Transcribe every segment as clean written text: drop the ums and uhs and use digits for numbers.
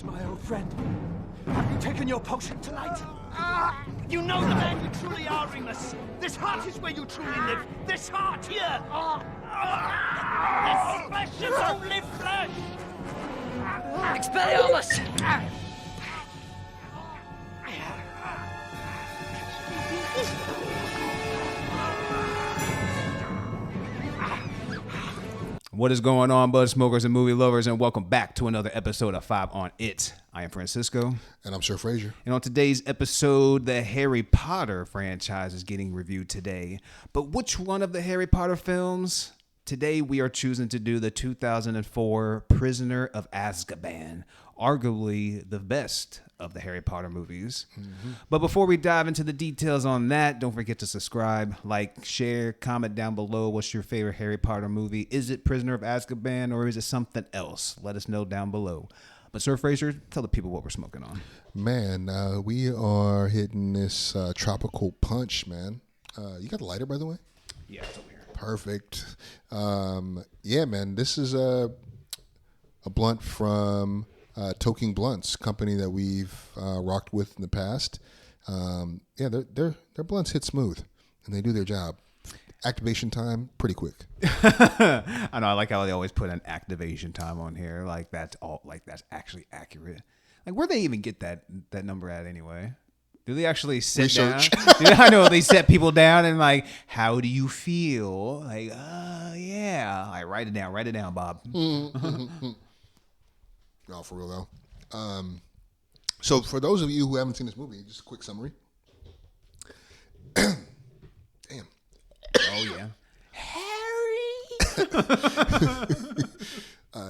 my old friend. Have you taken your potion tonight? You know the man you truly are, Remus. This heart is where you truly live. This heart here. This flesh is only flesh. Expelliarmus! What is going on, bud smokers and movie lovers, and welcome back to another episode of 5 on It. I am Francisco. And I'm Sir Fraser. And on today's episode, the Harry Potter franchise is getting reviewed today. But which one of the Harry Potter films? Today we are choosing to do the 2004 Prisoner of Azkaban, arguably the best of the Harry Potter movies. Mm-hmm. But before we dive into the details on that, don't forget to subscribe, like, share, comment down below. What's your favorite Harry Potter movie? Is it Prisoner of Azkaban or is it something else? Let us know down below. But Sir Fraser, tell the people what we're smoking on. Man, we are hitting this tropical punch, man. You got the lighter, by the way? Yeah, it's over here. Perfect. Yeah, man, this is a blunt from Toking Blunts, company that we've rocked with in the past. Yeah, their blunts hit smooth, and they do their job. Activation time, pretty quick. I know. I like how they always put an activation time on here. Like that's all. Like that's actually accurate. Like where they even get that number at anyway? Do they actually sit Research. down? Yeah, I know they set people down and like, how do you feel? Like, yeah. Like write it down, Bob. No, for real though. So for those of you who haven't seen this movie, just a quick summary. Damn. Oh yeah.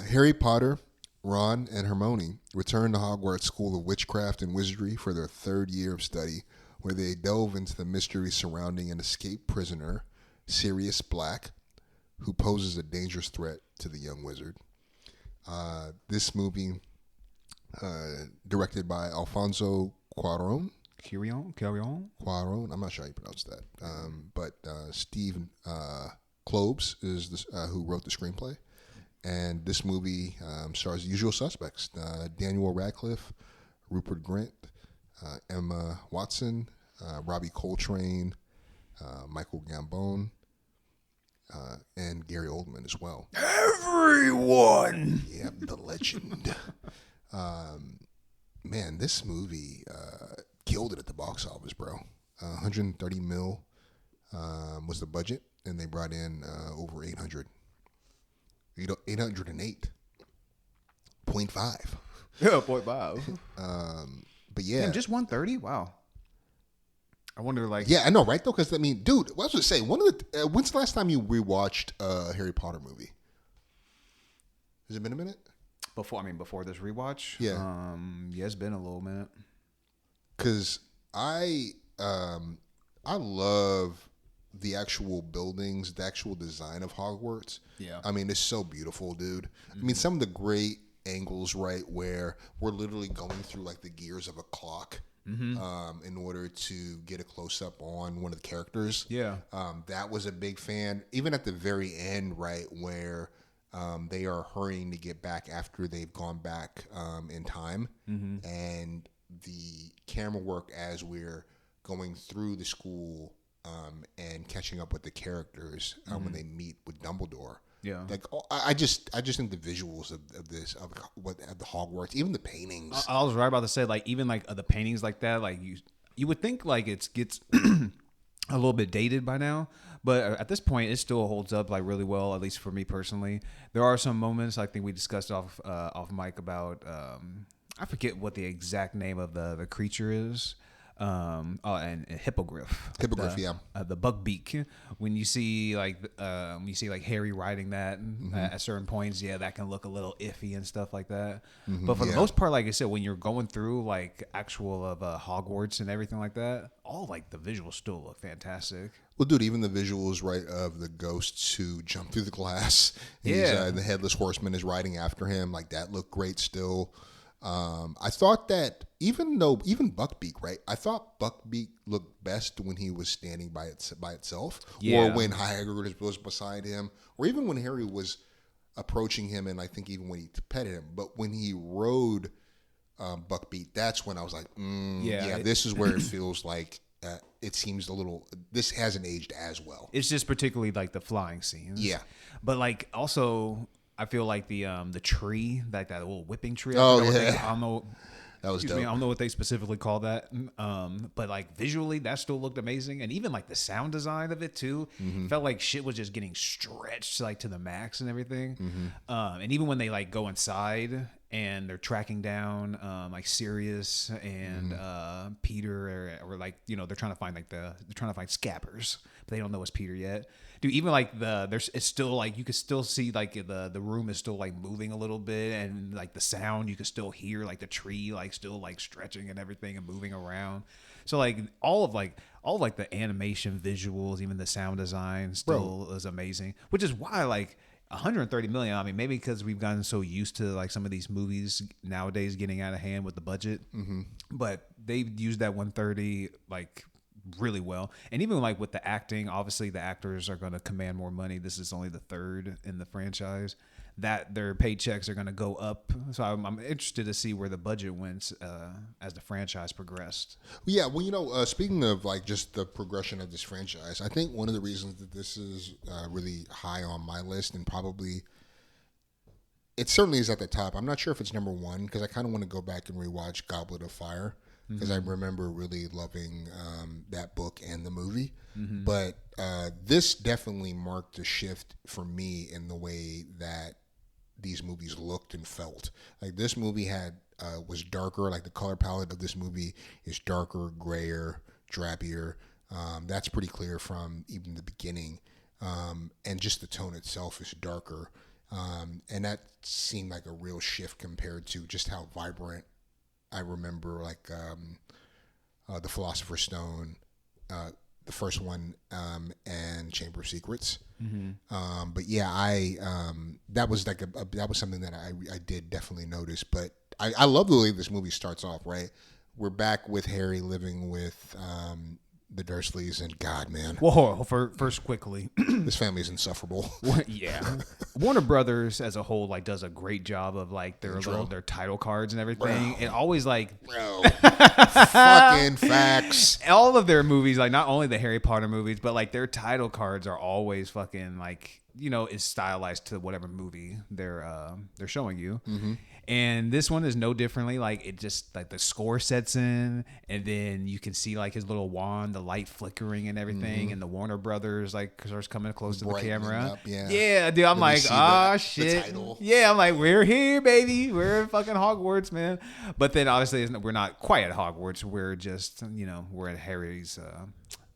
Harry Potter, Ron, and Hermione return to Hogwarts School of Witchcraft and Wizardry for their third year of study, where they delve into the mysteries surrounding an escaped prisoner, Sirius Black, who poses a dangerous threat to the young wizard. This movie, directed by Alfonso Cuaron. Cuaron. I'm not sure how you pronounce that. But Steve Kloves is who wrote the screenplay. And this movie stars the usual suspects: Daniel Radcliffe, Rupert Grint, Emma Watson, Robbie Coltrane, Michael Gambon, and Gary Oldman as well. Everyone. Yep, the legend. Man, this movie killed it at the box office, bro. 130 mil was the budget, and they brought in over 800. 808.5. Yeah, 0.5. But yeah, damn, just 130. Wow. I wonder, like, yeah, I know, right? Though, because I mean, dude, what I was gonna say, when's the last time you rewatched a Harry Potter movie? Has it been a minute? Before this rewatch, yeah, it's been a little minute. Because I love the actual buildings, the actual design of Hogwarts. Yeah. I mean, it's so beautiful, dude. Mm-hmm. I mean, some of the great angles, right, where we're literally going through like the gears of a clock in order to get a close-up on one of the characters. Yeah. That was a big fan. Even at the very end, right, where they are hurrying to get back after they've gone back in time. Mm-hmm. And the camera work as we're going through the school and catching up with the characters when they meet with Dumbledore. Yeah, like I just think the visuals of this of the Hogwarts, even the paintings. I was right about to say, like, even like the paintings like that, like you would think like it gets a little bit dated by now, but at this point it still holds up like really well, at least for me personally. There are some moments I think we discussed off mic about I forget what the exact name of the creature is. And hippogriff. Yeah. The Buckbeak. When you see like Harry riding that at certain points, yeah, that can look a little iffy and stuff like that. Mm-hmm, but for the most part, like I said, when you're going through like actual of Hogwarts and everything like that, all like the visuals still look fantastic. Well, dude, even the visuals, right, of the ghosts who jump through the glass. Yeah. And the headless horseman is riding after him. Like that looked great still. I thought that even Buckbeak, right? I thought Buckbeak looked best when he was standing by itself, or when Hagrid was beside him, or even when Harry was approaching him, and I think even when he petted him. But when he rode Buckbeat, that's when I was like, Yeah. this is where it feels like it seems a little. This hasn't aged as well. It's just particularly like the flying scenes. Yeah, but like also I feel like the tree, like that little whipping tree. Oh, I don't know. That was Excuse me, dope. I don't know what they specifically call that. But like visually, that still looked amazing, and even like the sound design of it too. Felt like shit was just getting stretched like to the max and everything. And even when they like go inside and they're tracking down like Sirius and Peter, or like they're trying to find Scabbers, but they don't know it's Peter yet. Dude, even like it's still like you could still see like the room is still like moving a little bit, and like the sound you could still hear like the tree like still like stretching and everything and moving around. So like all of the animation visuals, even the sound design still is amazing, which is why like 130 million. I mean, maybe because we've gotten so used to like some of these movies nowadays getting out of hand with the budget, but they used that 130 like really well. And even like with the acting, obviously the actors are going to command more money. This is only the third in the franchise, that their paychecks are going to go up. So I'm interested to see where the budget went as the franchise progressed. Yeah, well, speaking of like just the progression of this franchise, I think one of the reasons that this is really high on my list, and probably it certainly is at the top. I'm not sure if it's number one, because I kind of want to go back and rewatch Goblet of Fire, because I remember really loving that book and the movie. But this definitely marked a shift for me in the way that these movies looked and felt. Like this movie was darker. Like the color palette of this movie is darker, grayer, drabbier. That's pretty clear from even the beginning. And just the tone itself is darker. And that seemed like a real shift compared to just how vibrant I remember, like the Philosopher's Stone, the first one, and Chamber of Secrets. But yeah, that was like that was something that I did definitely notice. But I love the way this movie starts off. Right, we're back with Harry living with the Dursleys, and God, man. Whoa, first quickly. This family is insufferable. Yeah. Warner Brothers as a whole like does a great job of like their title cards and everything. Bro. And always like fucking facts. All of their movies, like not only the Harry Potter movies, but like their title cards are always fucking like, is stylized to whatever movie they're showing you. And this one is no differently. Like it just like the score sets in, and then you can see like his little wand, the light flickering and everything, and the Warner Brothers like starts coming close to the camera. Up, yeah, dude. I'm like, shit. Yeah, I'm like, we're here, baby. We're in fucking Hogwarts, man. But then obviously we're not quite at Hogwarts. We're just we're at Harry's.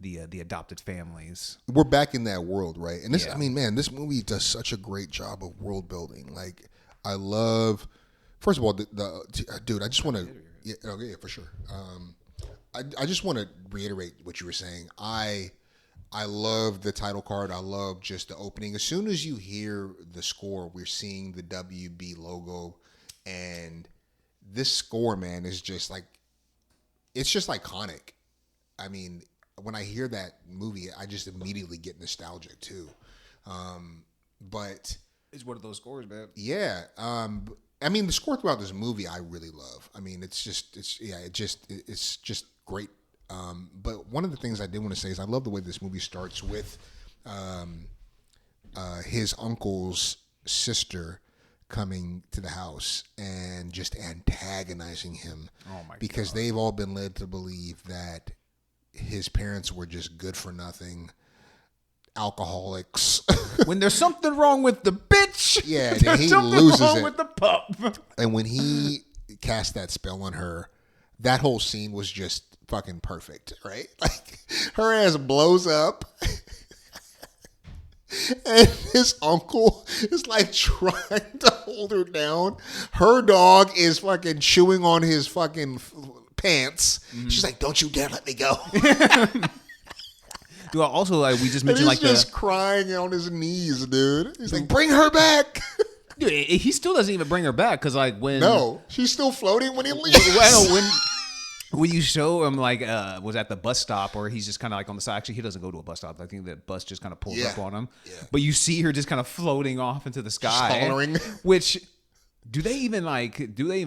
The adopted families. We're back in that world, right? And this, I mean, man, this movie does such a great job of world building. Like, I love. First of all, dude, I just want to, yeah, for sure. I just want to reiterate what you were saying. I love the title card. I love just the opening. As soon as you hear the score, we're seeing the WB logo, and this score, man, is just like, it's just iconic. I mean, when I hear that movie, I just immediately get nostalgic too. But it's one of those scores, man. Yeah. I mean, the score throughout this movie, I really love. I mean, it's just great. But one of the things I did want to say is I love the way this movie starts with his uncle's sister coming to the house and just antagonizing him. Oh my because God. They've all been led to believe that his parents were just good for nothing alcoholics. When there's something wrong with the bitch, yeah, there's he something loses wrong it. with the pup. And when he cast that spell on her, that whole scene was just fucking perfect, right? Like her ass blows up. And his uncle is like trying to hold her down. Her dog is fucking chewing on his fucking pants. She's like, "Don't you dare let me go." Dude, also, like we just mentioned, and he's just crying on his knees, dude. He's like, "Bring her back." Dude, he still doesn't even bring her back because, like, no, she's still floating when he leaves. When you show him, like, was at the bus stop, or he's just kind of like on the side. Actually, he doesn't go to a bus stop. I think the bus just kind of pulls up on him. Yeah. But you see her just kind of floating off into the sky, Hollering. which Do they even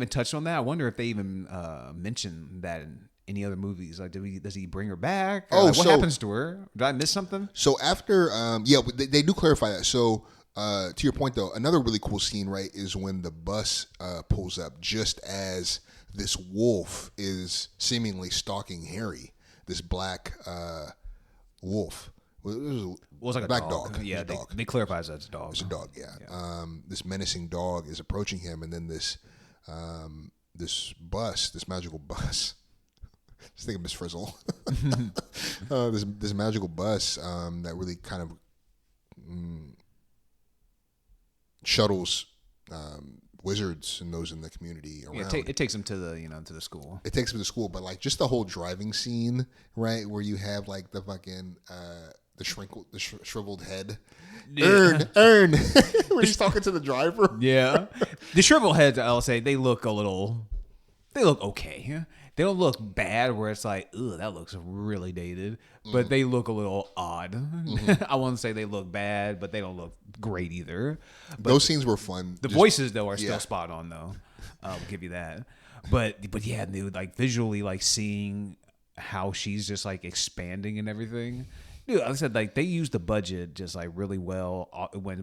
touch on that? I wonder if they even mention that in any other movies. Like, does he bring her back? Or what happens to her? Did I miss something? So after, they do clarify that. So to your point, though, another really cool scene, right, is when the bus pulls up just as this wolf is seemingly stalking Harry. This black wolf. It was like a black dog. Yeah, they clarifies that it's a dog. It's a dog, yeah. This menacing dog is approaching him, and then this magical bus. Just think of Miss Frizzle. This magical bus that really kind of shuttles wizards and those in the community around. Yeah, it takes them to the to the school. It takes them to school, but like just the whole driving scene, right, where you have like the fucking the shriveled head. Yeah. Earn. When he's talking to the driver. Yeah. The shriveled heads, I'll say, they look okay. They don't look bad where it's like, ugh, that looks really dated. But they look a little odd. I won't say they look bad, but they don't look great either. But those scenes were fun. The voices, though, are still spot on, though. I'll give you that. But yeah, dude, like visually, like seeing how she's just like expanding and everything. Dude, I said like they used the budget just like really well.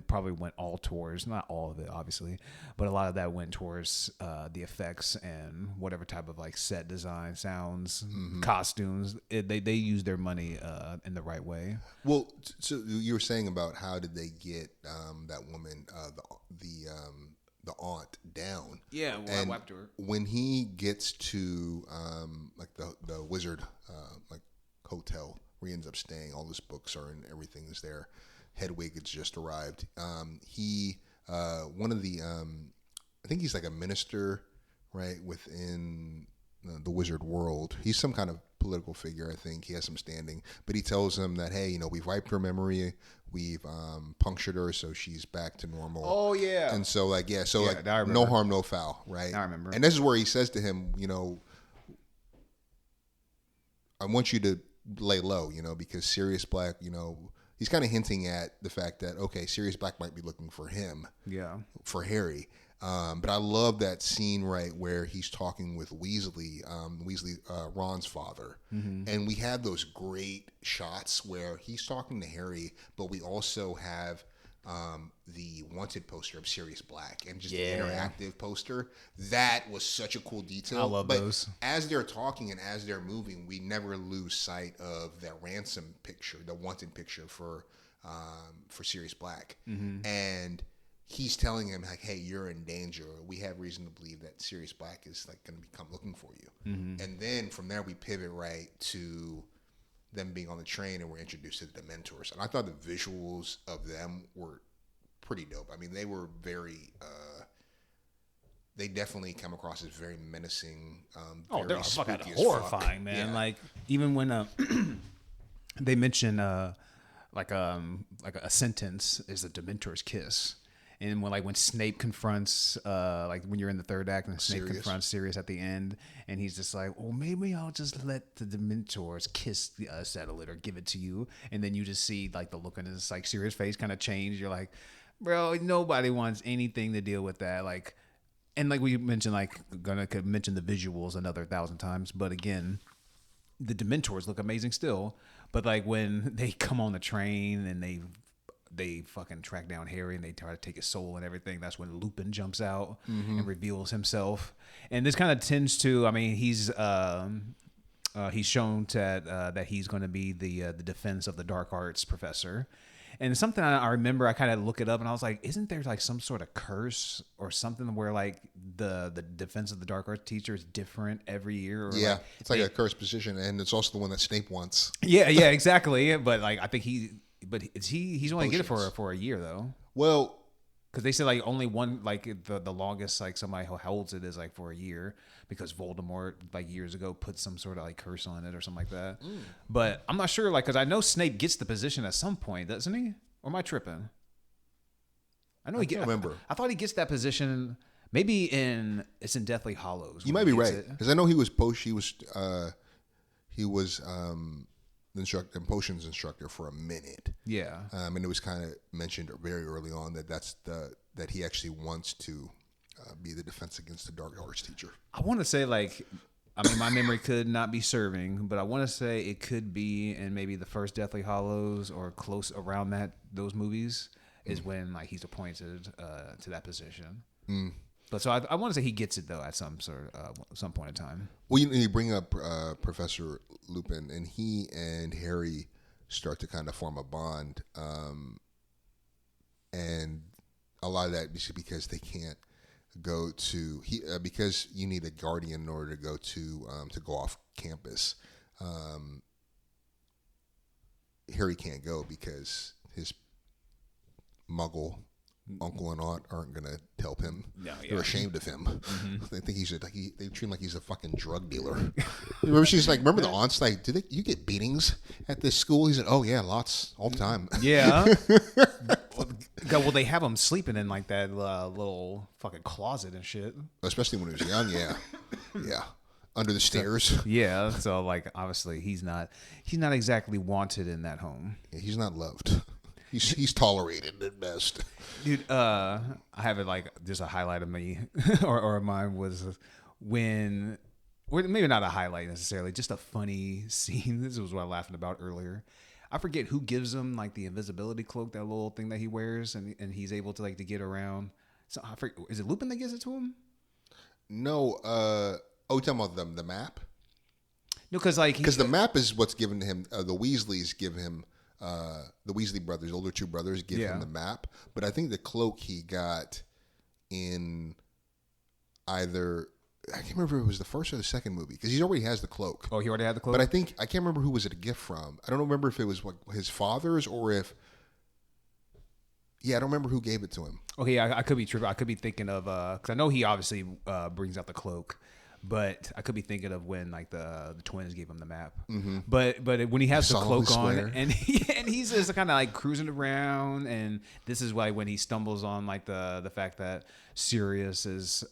Probably went all towards, not all of it obviously, but a lot of that went towards the effects and whatever type of like set design, sounds, costumes. They used their money in the right way. Well, so you were saying about how did they get that woman, the aunt, down? Yeah, well, I wiped her. When he gets to like the wizard like hotel where he ends up staying, all his books are and everything is there. Hedwig has just arrived. One of the I think he's like a minister, right, within the wizard world. He's some kind of political figure, I think. He has some standing, but he tells him that, hey, we've wiped her memory, we've punctured her, so she's back to normal. Oh yeah. And so like no harm, no foul, right? I remember. And this is where he says to him, I want you to lay low, because Sirius Black, he's kind of hinting at the fact that, okay, Sirius Black might be looking for him, for Harry. But I love that scene, right, where he's talking with Weasley, Ron's father. And we have those great shots where he's talking to Harry, but we also have the wanted poster of Sirius Black and just the interactive poster. That was such a cool detail. I love those. As they're talking and as they're moving, we never lose sight of that ransom picture, the wanted picture for Sirius Black. And he's telling him like, hey, you're in danger. We have reason to believe that Sirius Black is like going to come looking for you. And then from there we pivot right to them being on the train and we're introduced to the Dementors. And I thought the visuals of them were pretty dope. I mean, they were very, they definitely come across as very menacing. They're fucking horrifying, man. Yeah. Like even when they mention like a sentence is the Dementor's kiss. And when Snape confronts, like when you're in the third act and Snape confronts Sirius at the end, and he's just like, well, maybe I'll just let the Dementors kiss settle it or give it to you. And then you just see like the look on his like Sirius face kind of change. You're like, bro, nobody wants anything to deal with that. Like, and like we mentioned, like could mention the visuals another 1,000 times, but again, the Dementors look amazing still. But like when they come on the train and they fucking track down Harry and they try to take his soul and everything. That's when Lupin jumps out and reveals himself. And this kind of tends to, I mean, he's shown that he's going to be the defense of the dark arts professor. And something I remember, I kind of look it up and I was like, isn't there like some sort of curse or something where like the defense of the dark arts teacher is different every year? Or yeah, it's like a cursed position, and it's also the one that Snape wants. Yeah, exactly. But like, I think he's only get it for a year though. Well, because they said like only one, like the longest like somebody who holds it is like for a year, because Voldemort like years ago put some sort of like curse on it or something like that. But I'm not sure, like, because I know Snape gets the position at some point, doesn't he? Or am I tripping? I know remember. I thought he gets that position. Maybe it's in Deathly Hallows. You might be right, because I know he was potions instructor for a minute. Yeah. And it was kind of mentioned very early on that he actually wants to be the defense against the dark arts teacher. I want to say like, I mean, my memory could not be serving, but I want to say it could be in maybe the first Deathly Hallows or close around those movies is when like he's appointed to that position. But so I want to say he gets it though at some point in time. Well, you bring up Professor Lupin, and he and Harry start to kind of form a bond, and a lot of that is because they can't go to because you need a guardian in order to go off campus. Harry can't go because his Muggle uncle and aunt aren't gonna help him. No, yeah. They're ashamed of him. They think they treat him like he's a fucking drug dealer. Remember the aunt's like, you get beatings at this school? He said, oh yeah, lots, all the time. Yeah. Well, they have him sleeping in like that little fucking closet and shit. Especially when he was young, yeah. Yeah. Under the stairs. Yeah, so like obviously he's not exactly wanted in that home. Yeah, he's not loved. He's tolerated at best. Dude, I have it like just a highlight of me or mine was when, maybe not a highlight necessarily, just a funny scene. This was what I was laughing about earlier. I forget who gives him like the invisibility cloak, that little thing that he wears, and he's able to like to get around. So I forget, is it Lupin that gives it to him? No. You're talking about the map? No, because the map is what's given to him. The Weasleys give him. The Weasley brothers, older two brothers, give him the map. But I think the cloak he got in either, I can't remember if it was the first or the second movie, because he already has the cloak. Oh, he already had the cloak? But I can't remember who was it a gift from. I don't remember if it was his father's or if, I don't remember who gave it to him. Okay, I could be tripping. I could be thinking of, because I know he obviously brings out the cloak. But I could be thinking of when like the twins gave him the map. Mm-hmm. But when he has the cloak on and he's just kind of like cruising around, and this is why when he stumbles on like the fact that Sirius is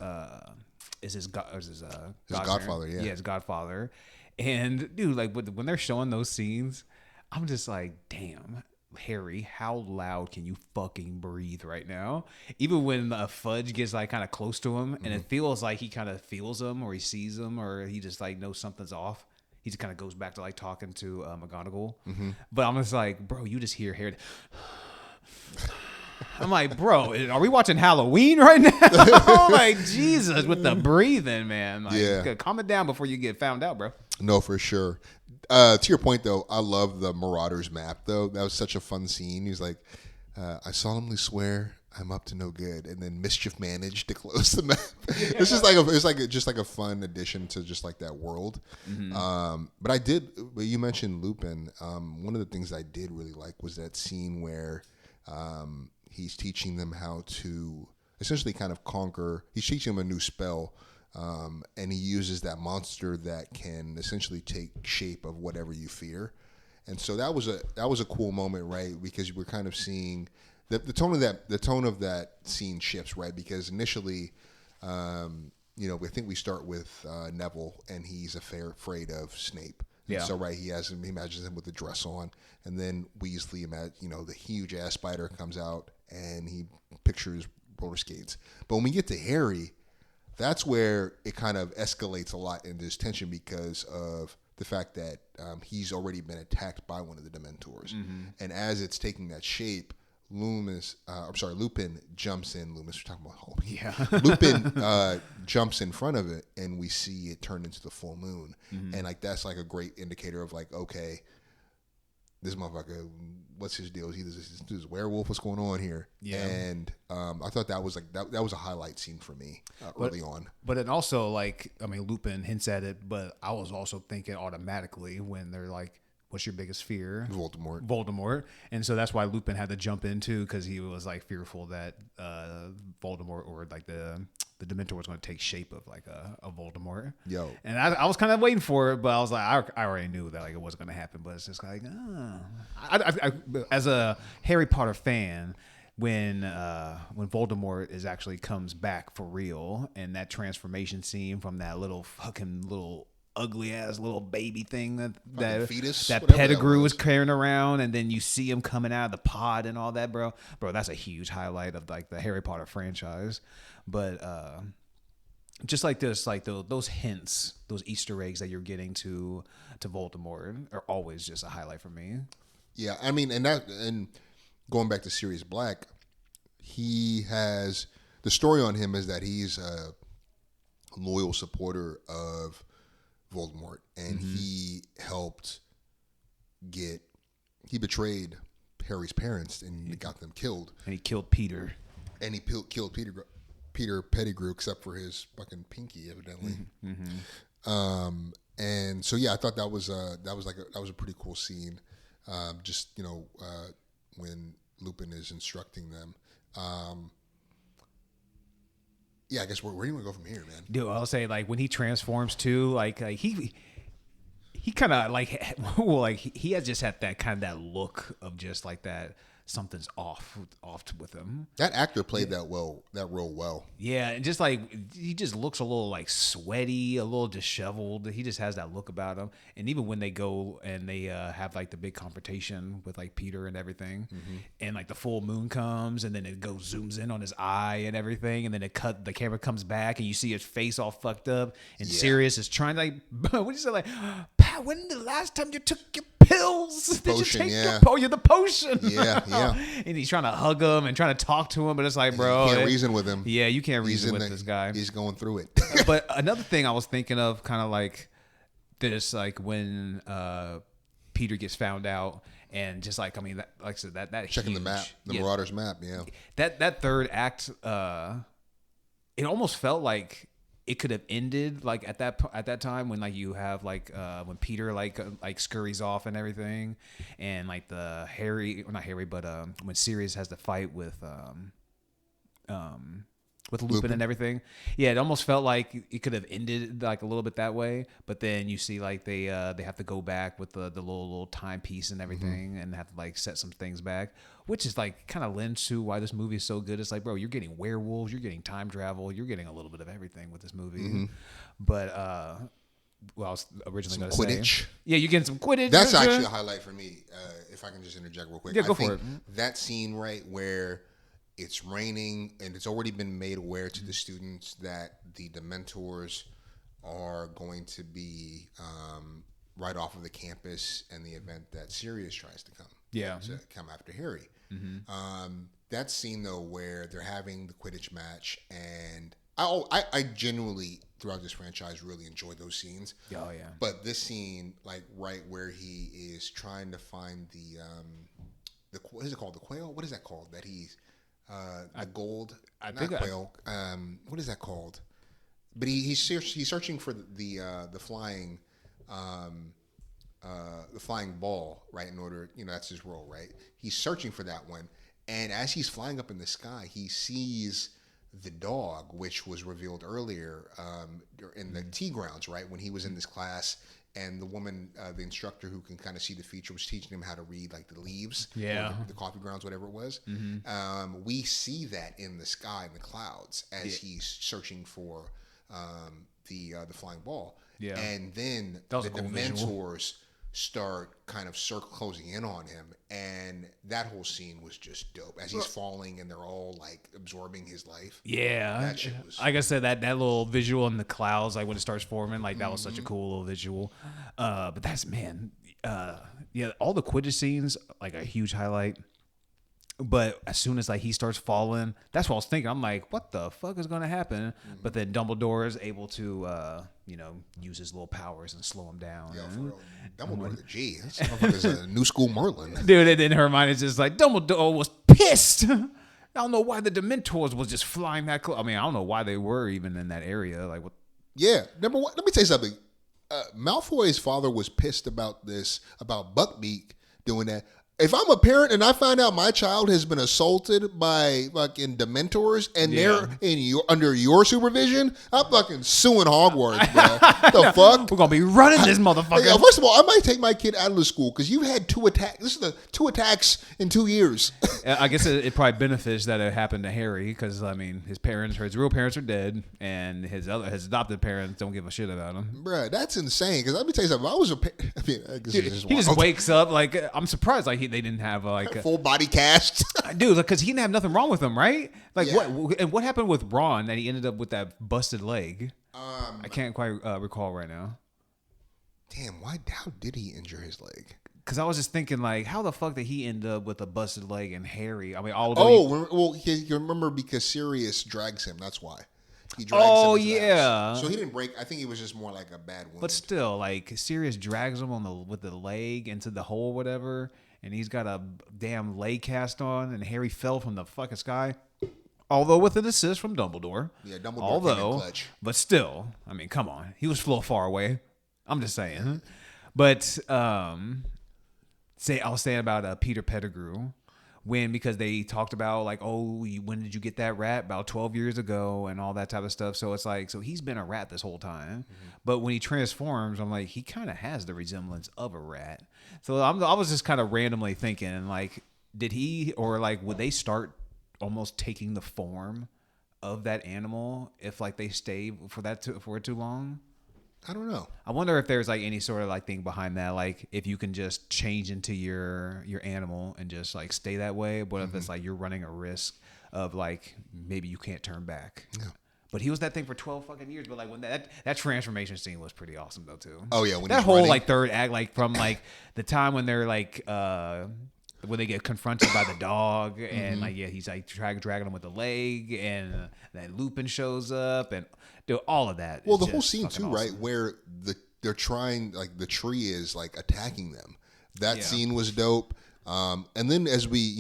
his godfather, his godfather, and dude, like when they're showing those scenes, I'm just like, damn. Harry, how loud can you fucking breathe right now? Even when Fudge gets like kind of close to him, and it feels like he kind of feels him, or he sees him, or he just like knows something's off. He just kind of goes back to like talking to McGonagall. But I'm just like, bro, you just hear Harry. I'm like, bro, are we watching Halloween right now? I'm like, Jesus, with the breathing, man. Like, calm it down before you get found out, bro. No, for sure. To your point, though, I love the Marauders map, though. That was such a fun scene. He's like, I solemnly swear I'm up to no good. And then Mischief managed to close the map. Yeah. It's just like a fun addition to just like that world. But you mentioned Lupin. One of the things I did really like was that scene where he's teaching them how to essentially kind of conquer. He's teaching them a new spell. And he uses that monster that can essentially take shape of whatever you fear, and so that was a cool moment, right? Because we're kind of seeing the tone of that scene shifts, right? Because initially, I think we start with Neville, and he's afraid of Snape. Yeah. So right, he imagines him with the dress on, and then Weasley, the huge ass spider comes out, and he pictures roller skates. But when we get to Harry, that's where it kind of escalates a lot in this tension because of the fact that he's already been attacked by one of the Dementors. And as it's taking that shape, Lupin jumps in. Loomis, we're talking about Hulk. Yeah. Lupin jumps in front of it, and we see it turn into the full moon. And like that's like a great indicator of like, okay, this motherfucker, what's his deal? Is he this werewolf? What's going on here? Yeah. And I thought that was like that was a highlight scene for me early on. But then also Lupin hints at it, but I was also thinking automatically when they're like, what's your biggest fear? Voldemort. And so that's why Lupin had to jump in too, because he was like fearful that Voldemort or like the Dementor was going to take shape of like a Voldemort. Yo. And I was kind of waiting for it, but I was like, I already knew that like it wasn't going to happen. But it's just like, I as a Harry Potter fan, when Voldemort comes back for real, and that transformation scene from that little ugly ass little baby thing fetus, that whatever Pettigrew that was carrying around, and then you see him coming out of the pod and all that, bro. That's a huge highlight of like the Harry Potter franchise. But just like this, like those hints, those Easter eggs that you're getting to Voldemort are always just a highlight for me. Yeah, I mean, and going back to Sirius Black, he has the story on him is that he's a loyal supporter of Voldemort, and he betrayed Harry's parents and got them killed. And he killed Peter. And he killed Peter Pettigrew, except for his fucking pinky, evidently. And so yeah, I thought that was a pretty cool scene. Just when Lupin is instructing them. Yeah, I guess where do you want to go from here, man? Dude, I'll say like when he transforms too, like he kind of like he has just had that kind of that look of just like that something's off with him. That actor played that role well. Yeah, and just like he just looks a little like sweaty, a little disheveled. He just has that look about him. And even when they go and they have like the big confrontation with like Peter and everything, and like the full moon comes, and then it zooms in on his eye and everything, and then the camera comes back and you see his face all fucked up, and Sirius is trying to like, what do you say, like, Pat, when the last time you took your pills? Did you take the potion? Yeah. And he's trying to hug him and trying to talk to him, but it's like, bro, you can't reason with him. Yeah, you can't reason with this guy. He's going through it. But another thing I was thinking of, kind of like this, like when Peter gets found out, and just like, I mean, like I said, that checking huge, the map, the Marauders map. Yeah, that third act, it almost felt like it could have ended like at that time when like you have like when Peter like scurries off and everything, and like the when Sirius has the fight with Lupin and everything. Yeah, it almost felt like it could have ended like a little bit that way, but then you see like they have to go back with the little timepiece and everything, and have to like set some things back, which is like kind of lends to why this movie is so good. It's like, bro, you're getting werewolves, you're getting time travel, you're getting a little bit of everything with this movie. But well, I was originally going to say Quidditch. Yeah, you're getting some Quidditch. That's actually a highlight for me. If I can just interject real quick. Yeah, go for it. That scene right where it's raining, and it's already been made aware to the students that the Dementors are going to be right off of the campus in the event that Sirius tries to come after Harry. That scene though, where they're having the Quidditch match, and I genuinely throughout this franchise really enjoy those scenes. Oh yeah. But this scene, like right where he is trying to find the what is it called? The quail? What is that called? That he's the gold, not quail. What is that called? But he's searching for the flying ball, right? In order, that's his role, right? He's searching for that one, and as he's flying up in the sky, he sees the dog, which was revealed earlier in the tea grounds, right? When he was in this class. And the woman, the instructor who can kind of see the future, was teaching him how to read like the leaves, or the coffee grounds, whatever it was. We see that in the sky, in the clouds, as he's searching for the flying ball. Yeah. And then the Dementors start kind of closing in on him, and that whole scene was just dope. As he's falling, and they're all like absorbing his life. Yeah, that shit was, like I said, that little visual in the clouds, like when it starts forming, like that was such a cool little visual. But that's all the Quidditch scenes, like a huge highlight. But as soon as like he starts falling, that's what I was thinking. I'm like, what the fuck is going to happen? But then Dumbledore is able to, use his little powers and slow him down. Yeah, for real. Dumbledore, gee, this motherfucker's a new school Merlin. Dude, and then Hermione's just like, Dumbledore was pissed. I don't know why the Dementors was just flying that close. I mean, I don't know why they were even in that area. Like, what? Yeah, number one, let me tell you something. Malfoy's father was pissed about this, about Buckbeak doing that. If I'm a parent and I find out my child has been assaulted by fucking Dementors and they're under your supervision, I'm fucking suing Hogwarts, bro. The fuck? We're gonna be running this motherfucker. Hey, first of all, I might take my kid out of the school because you've had 2 attacks. This is the 2 attacks in 2 years. I guess it probably benefits that it happened to Harry because I mean his real parents are dead, and his adopted parents don't give a shit about him. Bruh, that's insane. Because let me tell you something. If I was a parent, I mean, I guess He just wakes up like I'm surprised like they didn't have like a full body cast. Dude, because he didn't have nothing wrong with him, right? Like Yeah. what happened with Ron that he ended up with that busted leg? I can't quite recall right now. Damn, how did he injure his leg? Because I was just thinking, like, how the fuck did he end up with a busted leg and Harry? I mean, you remember because Sirius drags him. That's why. He drags him into the house. So he didn't break. I think he was just more like a bad wound. But still, like, Sirius drags him with the leg into the hole, whatever, and he's got a damn leg cast on, and Harry fell from the fucking sky. Although with an assist from Dumbledore. Yeah, Dumbledore came in clutch. But still, I mean, come on. He was a little far away. I'm just saying. But I was saying about Peter Pettigrew because they talked about like, when did you get that rat? About 12 years ago and all that type of stuff. So it's like, so he's been a rat this whole time. Mm-hmm. But when he transforms, I'm like, he kind of has the resemblance of a rat. So I was just kind of randomly thinking like, did he or like would they start almost taking the form of that animal if like they stay for too long? I don't know. I wonder if there's like any sort of like thing behind that, like if you can just change into your animal and just like stay that way, but if it's like you're running a risk of like maybe you can't turn back. Yeah. But he was that thing for 12 fucking years. But like when that transformation scene was pretty awesome though too. Oh yeah, when that whole running. Like third act, like from like the time when they're like when they get confronted by the dog and like he's like dragging him with the leg and then Lupin shows up and dude, all of that. Well, the whole scene too, awesome. right? Where they're trying, like the tree is like attacking them. That scene was dope. And then as we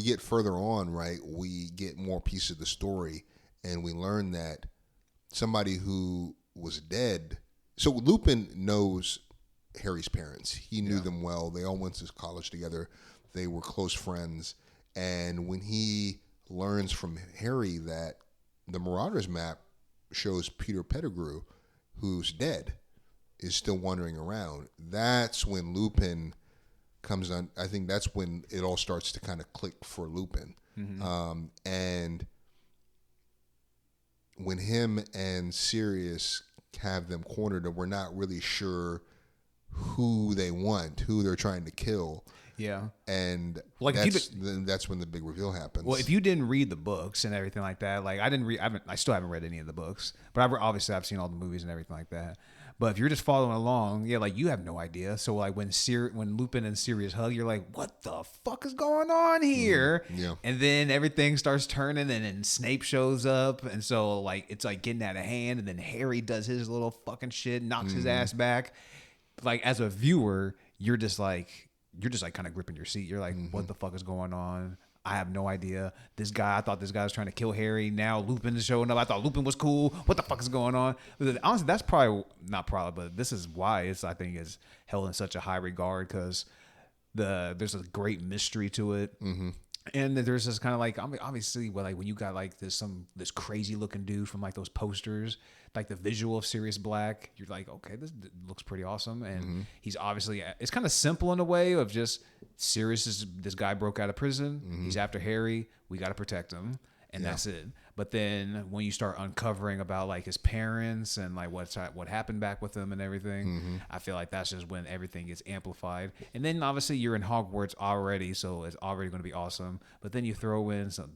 get further on, right, we get more pieces of the story and we learn that somebody who was dead. So Lupin knows Harry's parents. He knew them well. They all went to college together. They were close friends. And when he learns from Harry that the Marauders map shows Peter Pettigrew, who's dead, is still wandering around, that's when Lupin comes on. I think that's when it all starts to kind of click for Lupin. Mm-hmm. And when him and Sirius have them cornered and we're not really sure who they want, who they're trying to kill. Yeah. And like that's when the big reveal happens. Well, if you didn't read the books and everything like that, like I still haven't read any of the books, but I've seen all the movies and everything like that. But if you're just following along, like you have no idea. So like when Lupin and Sirius hug, you're like, what the fuck is going on here? Yeah. And then everything starts turning and then Snape shows up. And so like, it's like getting out of hand. And then Harry does his little fucking shit, knocks his ass back. Like as a viewer, you're just like kind of gripping your seat. You're like, what the fuck is going on? I have no idea. I thought this guy was trying to kill Harry. Now Lupin is showing up. I thought Lupin was cool. What the fuck is going on? Honestly, that's but this is why I think is held in such a high regard because there's a great mystery to it. Mm-hmm. And there's this kind of like, obviously, like when you got like this crazy looking dude from like those posters, like the visual of Sirius Black, you're like, okay, this looks pretty awesome. And he's obviously, it's kind of simple in a way of just this guy broke out of prison. He's after Harry. We got to protect him. And that's it. But then when you start uncovering about like his parents and like what happened back with them and everything, I feel like that's just when everything gets amplified. And then obviously you're in Hogwarts already, so it's already going to be awesome. But then you throw in some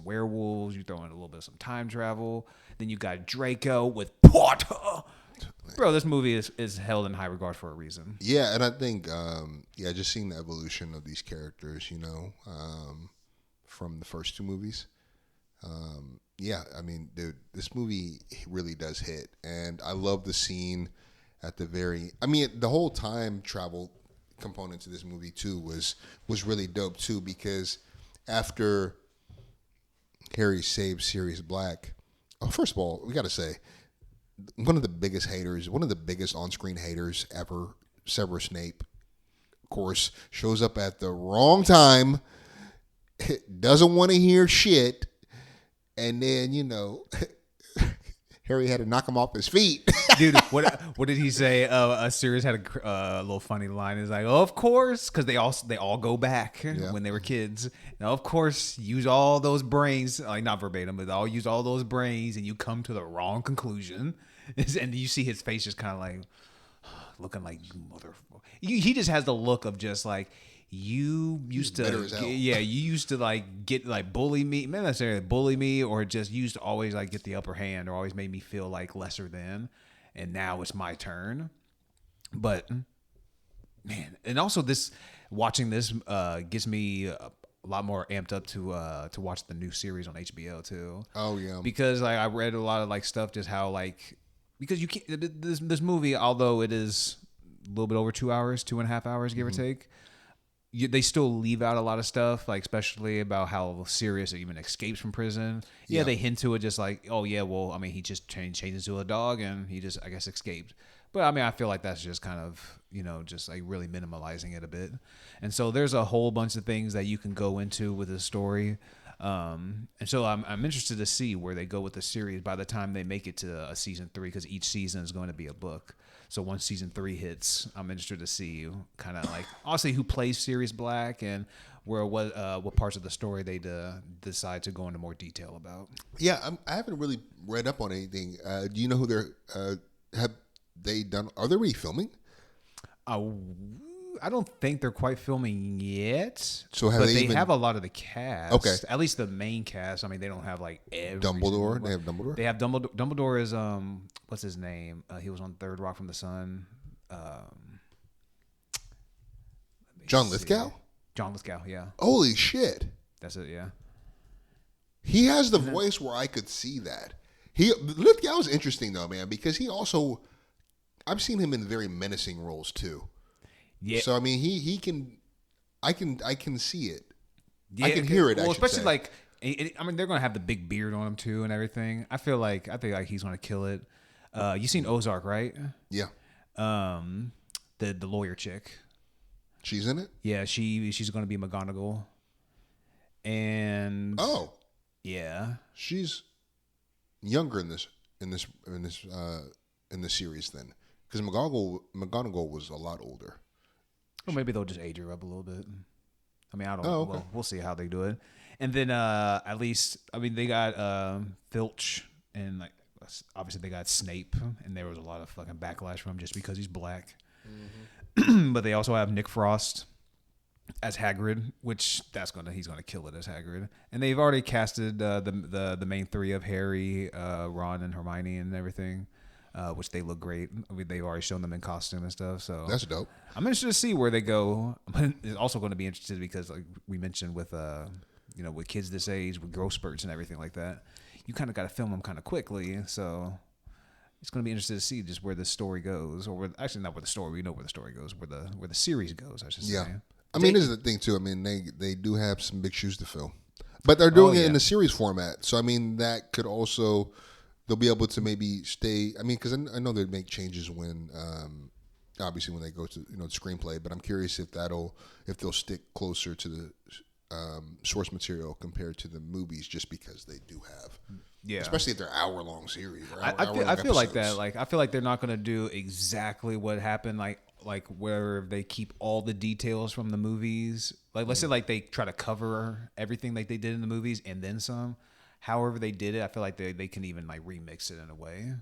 werewolves, you throw in a little bit of some time travel. Then you got Draco with Potter. Bro, this movie is held in high regard for a reason. Yeah, and I think just seeing the evolution of these characters, from the first two movies. I mean, dude, this movie really does hit, and I love the scene at the very. I mean, the whole time travel component to this movie too was really dope too, because after Harry saves Sirius Black, first of all, we got to say one of the biggest on-screen haters ever, Severus Snape, course, shows up at the wrong time, doesn't want to hear shit, and then, Harry had to knock him off his feet. Dude, what did he say? Sirius had a little funny line. It's like, oh, of course, because they all go back when they were kids. Now, of course, use all those brains, like not verbatim, but I'll use all those brains, and you come to the wrong conclusion. And you see his face just kind of like looking like motherfucker. He just has the look of just like, you used to like get like bully me, not necessarily bully me, or just used to always like get the upper hand, or always made me feel like lesser than, and now it's my turn. But man, and also watching this gets me a lot more amped up to watch the new series on HBO too. Oh yeah, because like I read a lot of like stuff, just how like, because you can't, this movie, although it is a little bit over 2 hours, 2.5 hours, give or take. They still leave out a lot of stuff, like especially about how Sirius even escapes from prison. Yeah, they hint to it, just like, oh yeah, well, I mean, he just changed into a dog and he just, I guess, escaped. But I mean, I feel like that's just kind of, just like really minimalizing it a bit. And so there's a whole bunch of things that you can go into with the story. And so I'm interested to see where they go with the series by the time they make it to a season 3, because each season is going to be a book. So once season 3 hits, I'm interested to see kind of like, honestly, who plays Sirius Black and what parts of the story they decide to go into more detail about. Yeah, I haven't really read up on anything. Do you know who have they done? Are they really filming? I don't think they're quite filming yet. So they have a lot of the cast. Okay, at least the main cast. I mean, they don't have like every Dumbledore. They have Dumbledore. They have Dumbledore. Dumbledore is what's his name? He was on Third Rock from the Sun. John Lithgow. John Lithgow. Yeah. Holy shit. That's it. Yeah. He has the voice where I could see that. Lithgow is interesting though, man, because he also, I've seen him in very menacing roles too. Yeah. So I mean, he can, I can see it. Yeah, I can hear it. Well, especially like, I mean, they're gonna have the big beard on him too and everything. I think like he's gonna kill it. You seen Ozark, right? Yeah. The lawyer chick. She's in it. Yeah, she's gonna be McGonagall. And yeah, she's younger in this series then, because McGonagall was a lot older. Or maybe they'll just age her up a little bit. I mean, I don't know. Okay. Well, we'll see how they do it. And then at least, I mean, they got Filch, and like obviously they got Snape, and there was a lot of fucking backlash from him just because he's black. Mm-hmm. But they also have Nick Frost as Hagrid, which he's gonna kill it as Hagrid. And they've already casted the main 3 of Harry, Ron, and Hermione and everything. Which they look great. I mean, they've already shown them in costume and stuff. So that's dope. I'm interested to see where they go. It's also going to be interested because, like we mentioned, with with kids this age, with growth spurts and everything like that, you kind of got to film them kind of quickly. So it's going to be interesting to see just where the story goes, or actually not where the story. We know where the story goes, where the series goes. I should say. Yeah. I mean, this is the thing too. I mean, they do have some big shoes to fill, but they're doing it in the series format. So I mean, that could also. They'll be able to maybe stay. I mean, because I know they make changes when, obviously, when they go to the screenplay. But I'm curious if they'll stick closer to the source material compared to the movies, just because they do have, especially if they're hour-long series. I feel like that. Like I feel like they're not going to do exactly what happened. Like where they keep all the details from the movies. Like let's say like they try to cover everything like they did in the movies and then some. However they did it, I feel like they can even like remix it in a way.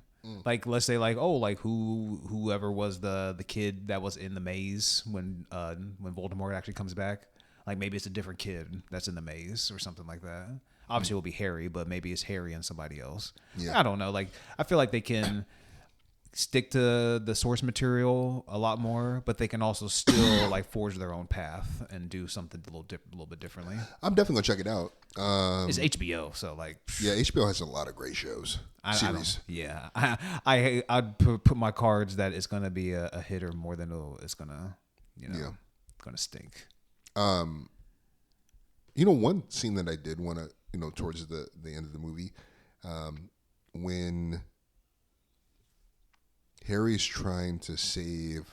Like let's say like whoever was the kid that was in the maze when Voldemort actually comes back, like maybe it's a different kid that's in the maze or something like that. Obviously it will be Harry, but maybe it's Harry and somebody else. Yeah. I don't know. Like I feel like they can stick to the source material a lot more, but they can also still like forge their own path and do something a little bit differently. I'm definitely gonna check it out. It's HBO, so like HBO has a lot of great shows. Series. I'd put my cards that it's gonna be a hitter more than it's gonna gonna stink. One scene that I did want to towards the end of the movie, when Harry's trying to save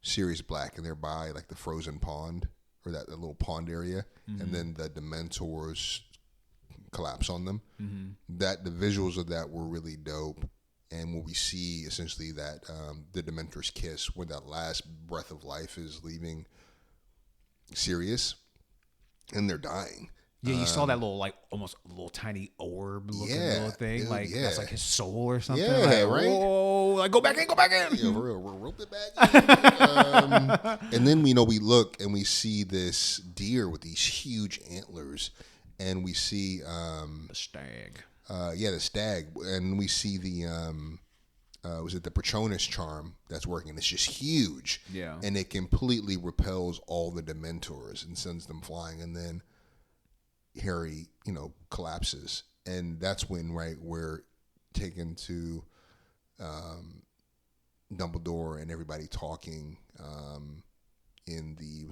Sirius Black, and they're by like the frozen pond or that little pond area, and then the Dementors collapse on them. That the visuals of that were really dope. And when we see essentially that the Dementors kiss, when that last breath of life is leaving Sirius, and they're dying. Yeah, you saw that little, like, almost little tiny orb looking little thing. Dude, like, that's like his soul or something. Yeah, like, right? Whoa, like, go back in. Yeah, for real, we'll rope it back in. And then, we look and we see this deer with these huge antlers. And we see... the stag. The stag. And we see the... was it the Patronus charm that's working? It's just huge. Yeah. And it completely repels all the Dementors and sends them flying. And then Harry, collapses. And that's when, right, we're taken to Dumbledore and everybody talking in the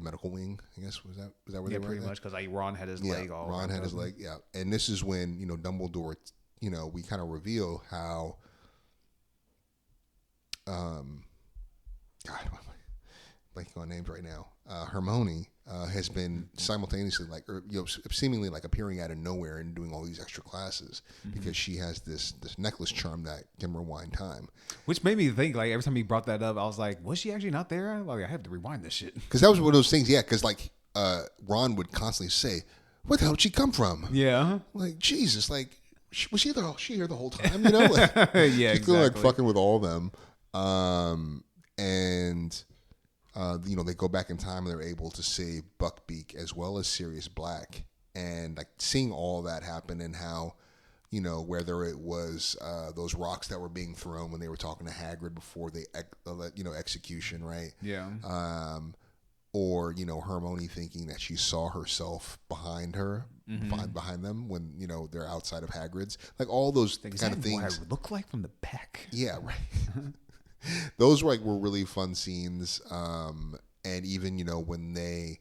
medical wing, I guess. Was that where they were? Yeah, pretty much, because like Ron had his leg all. Ron had his leg, yeah. And this is when, Dumbledore, we kind of reveal how, God, I'm blanking on names right now. Hermione has been simultaneously seemingly like appearing out of nowhere and doing all these extra classes because she has this necklace charm that can rewind time. Which made me think, like, every time he brought that up, I was like, was she actually not there? Like, I have to rewind this shit. Because that was one of those things, yeah, because like Ron would constantly say, where the hell did she come from? Yeah. Like, Jesus, like, was she here the whole time? Like, yeah, she's exactly. like fucking with all of them. They go back in time and they're able to save Buckbeak as well as Sirius Black. And like seeing all that happen and how, whether it was those rocks that were being thrown when they were talking to Hagrid before the execution, right? Yeah. Or, Hermione thinking that she saw herself behind her, behind them when, they're outside of Hagrid's. Like all those kind of things. What I look like from the back. Yeah, right. Those were really fun scenes. And even, when they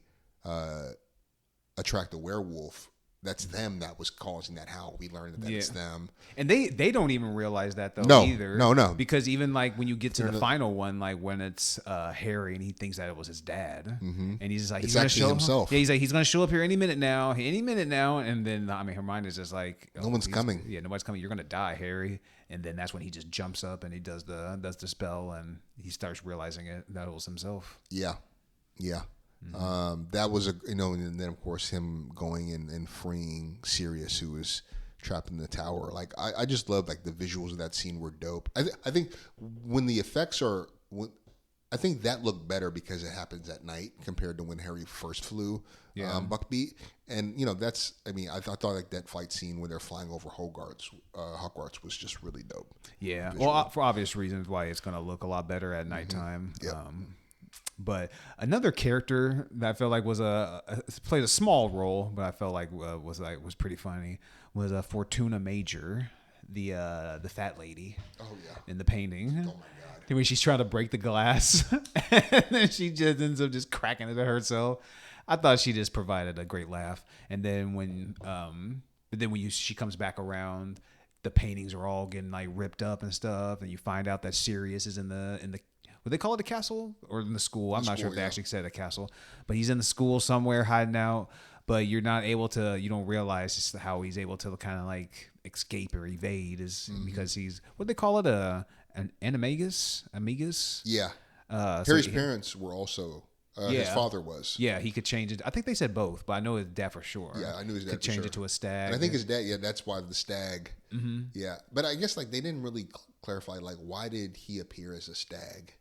attract the werewolf, that's them that was causing that howl. We learned that it's them. And they don't even realize that though either. No. Because even like when you get to the final one, like when it's Harry and he thinks that it was his dad, and he's just like, he's gonna show himself. Yeah, he's like, he's gonna show up here any minute now. And then Hermione's just like, no one's coming. Yeah, nobody's coming. You're gonna die, Harry. And then that's when he just jumps up and he does the spell and he starts realizing that it was himself. Yeah. That was and then of course him going and freeing Sirius, who was trapped in the tower. Like I just love like the visuals of that scene were dope. I think when the effects are, I think that looked better because it happens at night compared to when Harry first flew Buckbeak. And I thought like that fight scene when they're flying over Hogwarts was just really dope. Yeah, visually. well, for obvious reasons why it's going to look a lot better at nighttime. Yep. But another character that I felt like was played a small role, but I felt like was pretty funny was Fortuna Major, the fat lady. Oh yeah. In the painting. Oh my god. When she's trying to break the glass, and then she just ends up just cracking it herself. I thought she just provided a great laugh. And then when she comes back around, the paintings are all getting like ripped up and stuff, and you find out that Sirius is in the would they call it a castle or in the school? I'm not sure if they actually said a castle, but he's in the school somewhere hiding out. But you don't realize just how he's able to kind of like escape or evade because he's, what do they call it, an animagus? Yeah. Harry's parents were also. His father was. Yeah, he could change it. I think they said both, but I know his dad for sure. Yeah, I knew his dad could change it to a stag. And I think his dad. Yeah, that's why the stag. Mm-hmm. Yeah, but I guess like they didn't really clarify like why did he appear as a stag.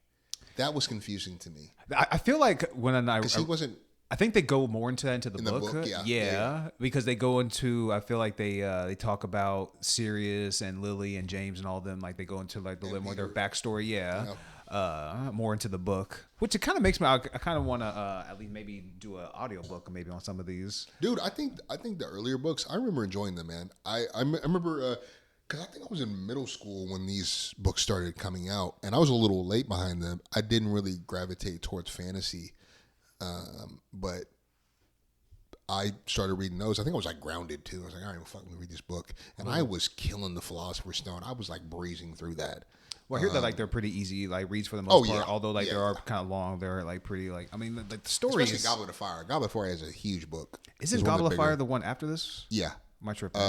That was confusing to me. I feel like because he wasn't. I think they go more into that into the book. The book, yeah. Because they go into. I feel like they talk about Sirius and Lily and James and all of them. Like they go into like the little more their backstory. Yeah. More into the book, which it kind of makes me. I kind of want to at least maybe do an audiobook maybe on some of these. Dude, I think the earlier books, I remember enjoying them, man. I remember because I think I was in middle school when these books started coming out, and I was a little late behind them. I didn't really gravitate towards fantasy, but I started reading those. I think I was like grounded too. I was like, all right, well, fuck, let me read this book, and I was killing the Philosopher's Stone. I was like breezing through that. Well, I hear that like they're pretty easy like reads for the most part. Although like they are kind of long, they're like pretty like I mean like the story Especially is Goblet of Fire. Goblet of Fire is a huge book. Isn't Goblet of Fire the one after this? Yeah. Am I tripping?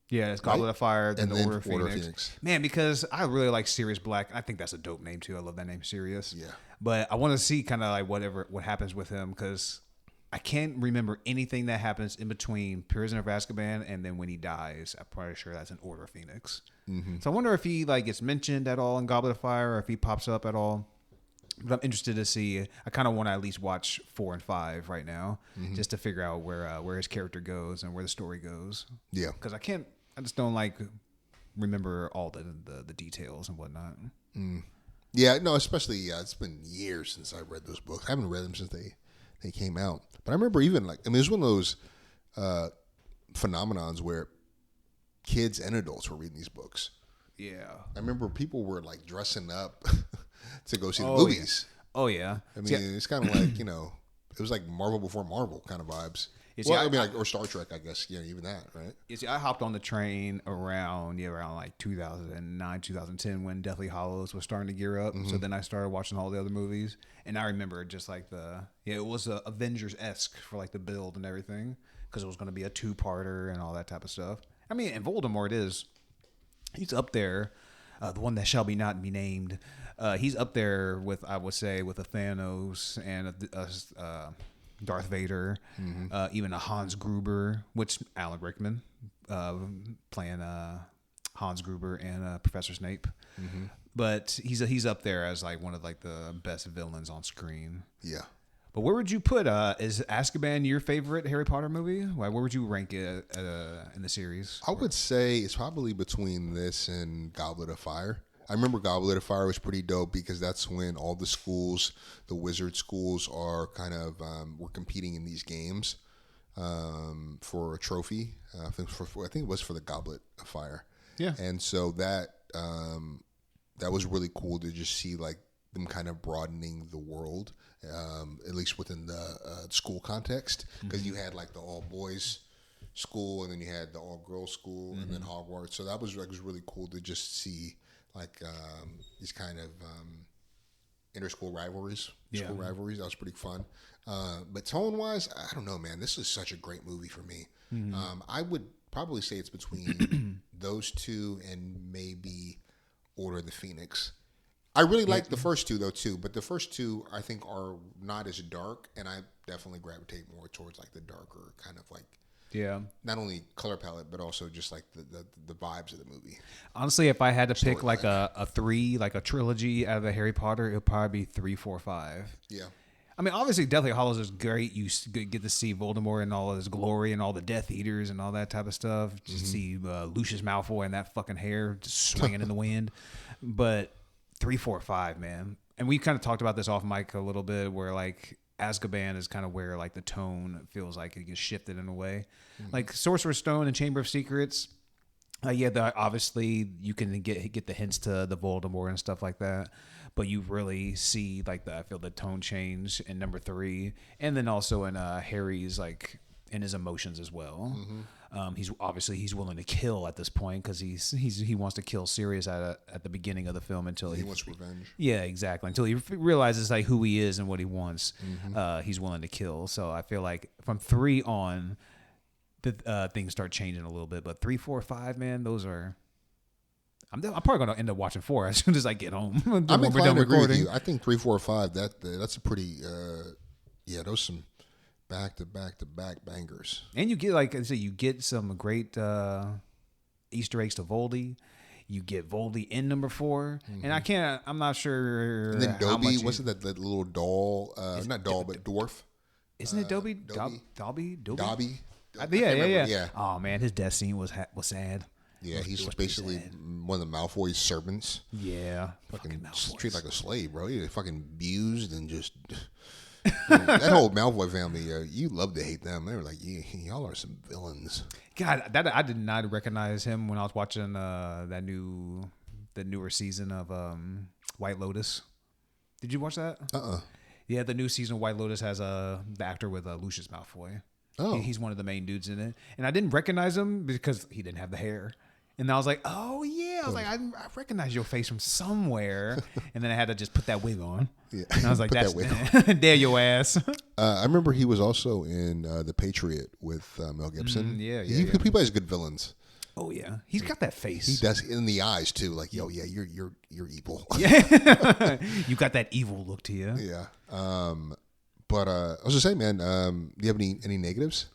Yeah, it's Goblet of Fire, then the Order of Phoenix. Man, because I really like Sirius Black. I think that's a dope name too. I love that name, Sirius. Yeah. But I want to see kind of like what happens with him because I can't remember anything that happens in between Prisoner of Azkaban and then when he dies. I'm pretty sure that's an Order of Phoenix. Mm-hmm. So I wonder if he like gets mentioned at all in Goblet of Fire or if he pops up at all. But I'm interested to see. I kind of want to at least watch 4 and 5 right now, just to figure out where his character goes and where the story goes. Yeah, because I just don't like remember all the details and whatnot. Yeah, no, especially it's been years since I read those books. I haven't read them since they came out. But I remember even like it's one of those phenomenons where kids and adults were reading these books. Yeah, I remember people were like dressing up to go see the movies. Yeah. Oh yeah, I mean it's kind of like it was like Marvel before Marvel kind of vibes. Well, I mean, like, or Star Trek, I guess. Even that, right? You see, I hopped on the train around like 2009, 2010 when Deathly Hallows was starting to gear up. So then I started watching all the other movies, and I remember just like it was Avengers-esque for like the build and everything because it was going to be a 2-parter and all that type of stuff. I mean, and Voldemort he's up there, the one that shall be not be named. He's up there with I would say with a Thanos and a Darth Vader, even a Hans Gruber, which Alan Rickman playing Hans Gruber and Professor Snape. But he's up there as like one of like the best villains on screen. Yeah. But where would you put is Azkaban your favorite Harry Potter movie? Where would you rank it in the series? I would say it's probably between this and Goblet of Fire. I remember Goblet of Fire was pretty dope because that's when all the schools, the wizard schools, are kind of were competing in these games for a trophy. I think it was for the Goblet of Fire. Yeah, and so that was really cool to just see like them kind of broadening the world, at least within the school context, because you had like the all boys school and then you had the all girls school and then Hogwarts. So that was really cool to just see. Like these kind of inter-school rivalries, school rivalries. That was pretty fun. But tone-wise, I don't know, man. This is such a great movie for me. I would probably say it's between those two and maybe Order of the Phoenix. I really like the first two, though, too. But the first two, I think, are not as dark, and I definitely gravitate more towards like the darker kind of like. Yeah. Not only color palette, but also just like the vibes of the movie. Honestly, if I had to pick like a 3, like a trilogy out of the Harry Potter, it would probably be 3, 4, 5. Yeah. I mean, obviously, Deathly Hallows is great. You get to see Voldemort and all his glory and all the Death Eaters and all that type of stuff. Just see Lucius Malfoy and that fucking hair just swinging in the wind. But 3, 4, 5, man. And we kind of talked about this off mic a little bit where like Azkaban is kind of where like the tone feels like it gets shifted in a way. Like Sorcerer's Stone and Chamber of Secrets, obviously you can get the hints to the Voldemort and stuff like that, but you really see like I feel the tone change in number 3, and then also in Harry's like in his emotions as well. He's willing to kill at this point because he wants to kill Sirius at the beginning of the film until he wants revenge. Yeah, exactly. Until he realizes like who he is and what he wants, he's willing to kill. So I feel like from 3 on, the things start changing a little bit. But 3, 4, 5, man, those are. I'm probably gonna end up watching 4 as soon as I get home. I'm inclined to agree with you. I think 3, 4, 5. That's a pretty. Those some. Back to back bangers, and you get like I say, you get some great Easter eggs to Voldy. You get Voldy in number 4, and I'm not sure. And then Dobby, wasn't that little doll? Not doll, but dwarf. Isn't it Dobby? Dobby. Yeah. Oh man, his death scene was sad. Yeah, he's basically one of the Malfoy's servants. Yeah, fucking treated like a slave, bro. He was fucking abused and just. That whole Malfoy family, you love to hate them. They were like, y'all are some villains. God, I did not recognize him when I was watching the newer season of White Lotus. Did you watch that? Yeah, the new season of White Lotus has the actor with Lucius Malfoy. Oh, he's one of the main dudes in it, and I didn't recognize him because he didn't have the hair. And I was like, oh, yeah. I was like, I recognize your face from somewhere. And then I had to just put that wig on. Yeah. And I was like, that's that there your ass. I remember he was also in The Patriot with Mel Gibson. He plays good villains. Oh, yeah. He's got that face. He does in the eyes, too. Like, yo, yeah, you're evil. Yeah. You got that evil look to you. Yeah. But I was just saying, man, do you have any negatives?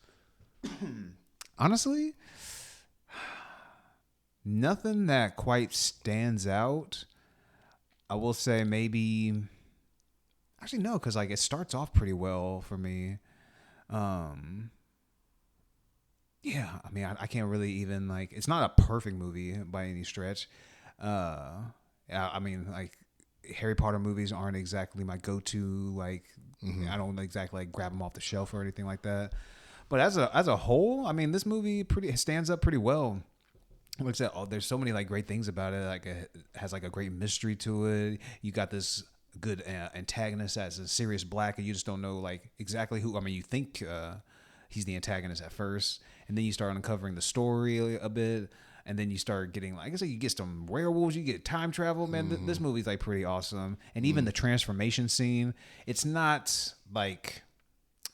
Honestly, nothing that quite stands out. I will say maybe, actually no, because like it starts off pretty well for me. Yeah, I mean, I can't really even like. It's not a perfect movie by any stretch. I mean, like Harry Potter movies aren't exactly my go-to. Like, I don't exactly like grab them off the shelf or anything like that. But as a whole, I mean, this movie stands up pretty well. Like I said, there's so many like great things about it. Like it has like a great mystery to it. You got this good antagonist that's a serious black, and you just don't know like exactly who. I mean, you think he's the antagonist at first, and then you start uncovering the story a bit, and then you start getting like I said, you get some werewolves, you get time travel. Man, this movie's like pretty awesome, and even the transformation scene. It's not like